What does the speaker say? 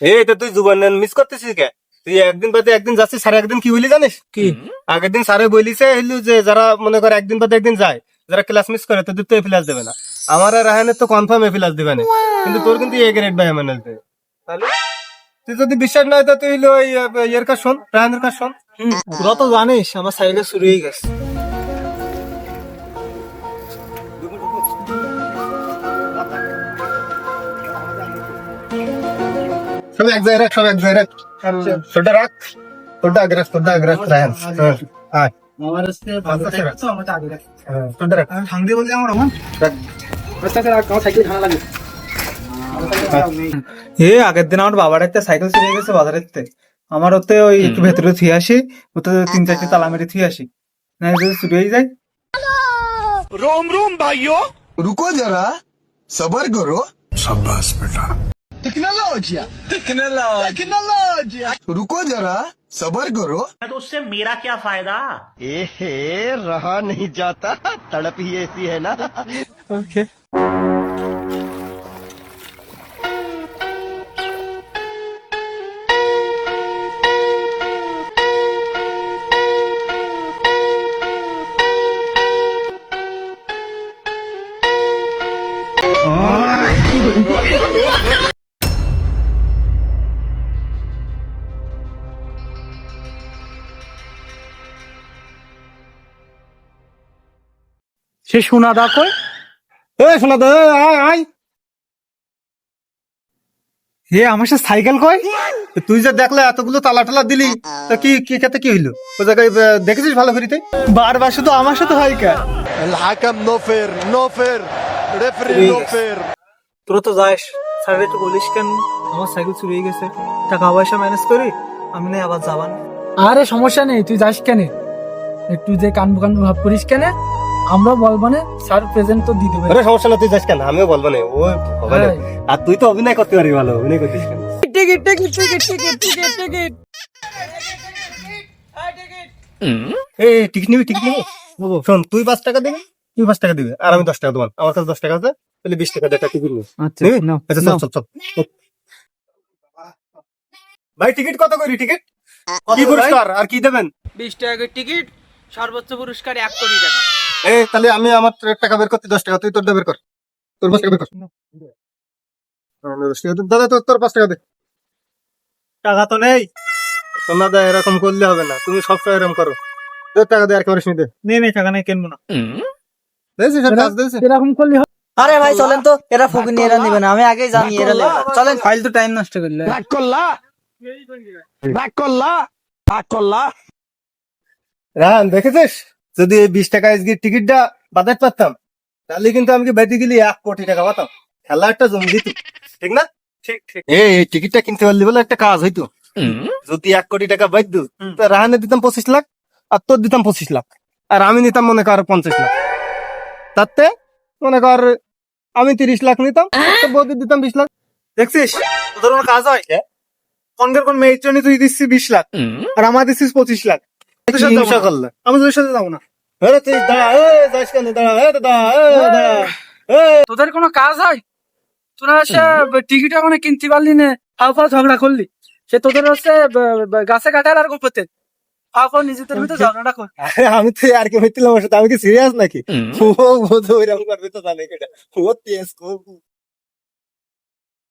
এই তো তুই জুবান মিস করতেছিস কে? তুই একদিন বাদে একদিন যাচ্ছিস, স্যার একদিন কি বলি জানিস? কি আগের দিন স্যারে বলিছে হইলো যে যারা মনে করে একদিন বাদে একদিন যায়, যারা ক্লাস মিস করে তাদের তো এফিলাস দেবে না। আমার আর রাহানের তো কনফার্ম এফিলাস দেবে না, কিন্তু তোর কিন্তু এ গ্রেড বাই এমএনএল দেবে। তাহলে তুই যদি বিশ্বাস না হয় তো তুই হইলো ওই ইয়ের কাজ শোন, রাহানের কাজ শোন। তোরা তো জানিস আমার সাইকেল শুরু হয়ে গেছে। সব এক জায়গায় রাখ, সব এক জায়গায় রাখ। ছোটটা রাখ, ছোটটা আগে রাখ, ছোটটা আগে রাখ রাহান। আয় আমার আসতে ভালো তো আমাকে আগে রাখ। ছোটটা রাখ, আমি ভাঙ দিয়ে বলছি আমার আমার রাখ। আচ্ছা রাখ, আমার সাইকেল ভালো লাগে। আগের দিন আমার বাবার একটা সাইকেল চুরি হয়ে গেছে বাজারের থেকে। আমার ওতে ওই একটু ভেতরে থুয়ে আসি, ওতে 3-4টি তালা মেরে থুয়ে আসি, না যদি চুরি হয়ে যায়। रोम रोम भाइयों रुको जरा सबर करो शाबाश बेटा टेक्नोलॉजिया टेक्नोलॉजिया रुको जरा सबर करो तो उससे मेरा क्या फायदा। एहे रहा नहीं जाता तड़प ही ऐसी है ना ওকে সে সোনা দা কই? এই শোনা দে, আয় আয়। আমার সাথে সাইকেল কই? তুই যে দেখলে এতগুলো তালা টালা দিলি, তা কি কি খেতে কি হইলো? ও জায়গায় দেখেছিস ভালো করিতে? বারবার শুধু আমার সাথে হয় কে? الحكم नो फेर रेफरी नो फेर তোরা তো যাস, স্যার একটু বলিস কেন আমার সাইকেল চুরি হয়ে গেছে, টাকা পয়সা ম্যানেজ করি, আমি না আবার যাবান। আরে সমস্যা নেই, তুই যাস কেন, একটু যে কানবু কানবু ভাব করিস কেন, আমরা বলবো না, স্যার প্রেজেন্ট তো দিয়ে দেবে। আরে সমস্যা না, তুই যাস কেন, আমিও বলবো না, ও হবে না। আর তুই তো অভিনয় করতে পারবি, ভালো অভিনয় করতিস কেন? Ticket ticket ticket ticket ticket ticket এই টিকিট নিবি, টিকিট নিবি? শোন, তুই 5 টাকা দিবি, তুই 5 টাকা দিবি, আর আমি 10 টাকা দেবো। আমার কাছে 10 টাকা আছে, তাহলে 20 টাকা দিয়ে একটা টিকিট নিবি। আচ্ছা নিবি? নাও, আচ্ছা চল চল চল। ভাই টিকিট কত করি? টিকিট কি পুরস্কার আর কি দেবেন? 20 টাকা করে টিকিট, সর্বোচ্চ পুরস্কার 1 কোটি টাকা। এই তাহলে আমি আমার টাকা বের করতে 10 টাকা, তুই তোর বের কর, তোর 5 টাকা বের কর। দাদা তোর 5 টাকা দে। টাকা তো নেই। সোনা দা, এরকম করলে হবে না, তুমি সবসময় এরকম করো। তোর টাকা দে, আর কেউ নিতে নেই টাকা নেই, কিনবো না। দেখছিস সব কাজ দেখছিস? এরকম করলে হয়? আরে ভাই চলেন তো, এরা ফকিনি, এরা নেবে না, আমি আগেই জানি এরা নেবে না। চলেন। ফাইল তো টাইম নষ্ট করলে। রাহান দেখেছিস, যদি এই 20 টাকা এসগির টিকিটটা বাজাতে পারতাম, তাহলে কিন্তু আমি বেঁধে গেলি 1 কোটি টাকা পাতাম, খেলা একটা জমি দিত, ঠিক না? ঠিক ঠিক। এই টিকিটটা কিনতে পারলি বলে একটা কাজ হইতো। যদি 1 কোটি টাকা বাধ্য, তো রাহানে দিতাম 25 লাখ, আর তোর দিতাম 25 লাখ, আর আমি নিতাম মনে কর 50 লাখ। তাতে মনে কর আমি 30 লাখ নিতাম, তোর বৌদি দিতাম 20 লাখ। দেখছিস তোদের কোনো কাজ হয়? কোনকার কোন মেয়ের জন্য তুই দিচ্ছিস 20 লাখ, আর আমার দিচ্ছিস 25 লাখ। তোর সাথে হিংসা যাবো না। করলে। আমি তোদের সাথে যাবো না। আরে তুই দাঁড়া, যাস কেন? দাঁড়া, দাঁড়া, দাঁড়া। তোদের কোনো কাজ হয়? তোরা হচ্ছে টিকিট এখন কিনতে পারলি না, ফাও ফাও ঝগড়া করলি, সে তোদের হচ্ছে গাছে কাটাল আর গোপতে ফাও ফাও নিজেদের ভিতরে ঝগড়াটা কর। আরে আমি তো আর কি হইছিলাম ওর সাথে, আমি কি সিরিয়াস নাকি? ও বোধ ওইরকম করবে তো জানে কেটা, ও তেজ